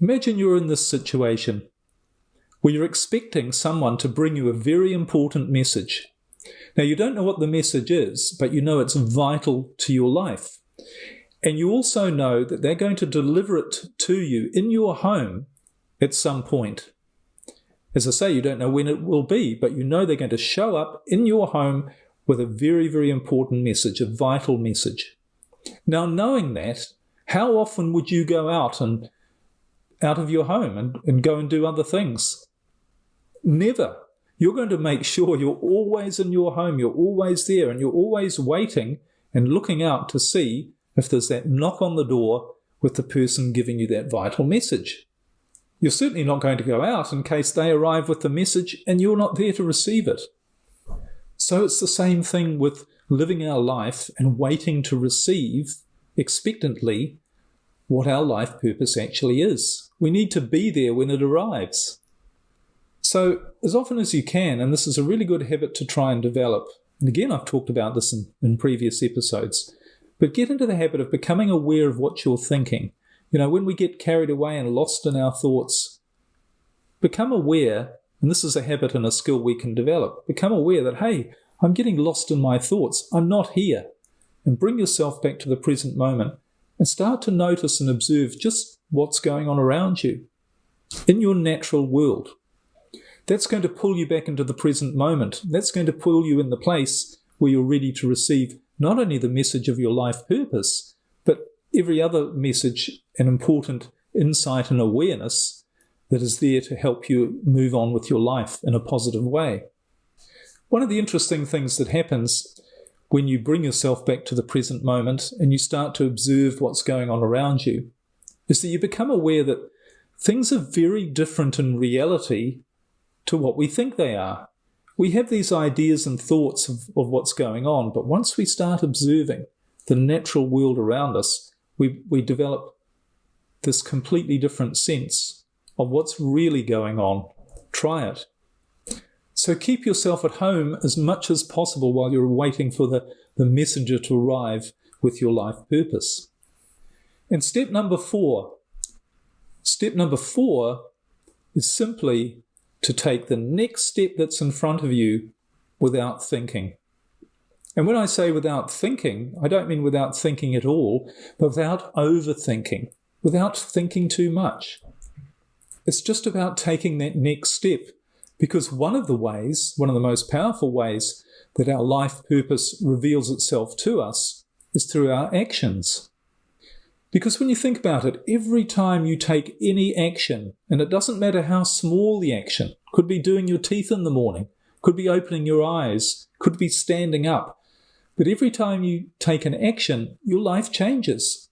Imagine you're in this situation where you're expecting someone to bring you a very important message. Now, you don't know what the message is, but you know it's vital to your life. And you also know that they're going to deliver it to you in your home at some point. As I say, you don't know when it will be, but you know they're going to show up in your home with a very, very important message, a vital message. Now, knowing that, how often would you go out of your home and go and do other things? Never. You're going to make sure you're always in your home, you're always there, and you're always waiting and looking out to see if there's that knock on the door with the person giving you that vital message. You're certainly not going to go out in case they arrive with the message and you're not there to receive it. So it's the same thing with living our life and waiting to receive expectantly what our life purpose actually is. We need to be there when it arrives. So as often as you can, and this is a really good habit to try and develop, and again I've talked about this in previous episodes, but get into the habit of becoming aware of what you're thinking. You know, when we get carried away and lost in our thoughts, become aware, and this is a habit and a skill we can develop, become aware that, hey, I'm getting lost in my thoughts, I'm not here, and bring yourself back to the present moment and start to notice and observe just what's going on around you in your natural world. That's going to pull you back into the present moment. That's going to pull you in the place where you're ready to receive not only the message of your life purpose, but every other message and important insight and awareness that is there to help you move on with your life in a positive way. One of the interesting things that happens when you bring yourself back to the present moment and you start to observe what's going on around you is that you become aware that things are very different in reality to what we think they are. We have these ideas and thoughts of what's going on, but once we start observing the natural world around us, we develop this completely different sense of what's really going on. Try it. So keep yourself at home as much as possible while you're waiting for the messenger to arrive with your life purpose. And step number 4 is simply to take the next step that's in front of you without thinking. And when I say without thinking, I don't mean without thinking at all, but without overthinking, without thinking too much. It's just about taking that next step, because one of the most powerful ways that our life purpose reveals itself to us is through our actions. Because when you think about it, every time you take any action, and it doesn't matter how small the action, could be doing your teeth in the morning, could be opening your eyes, could be standing up, but every time you take an action, your life changes.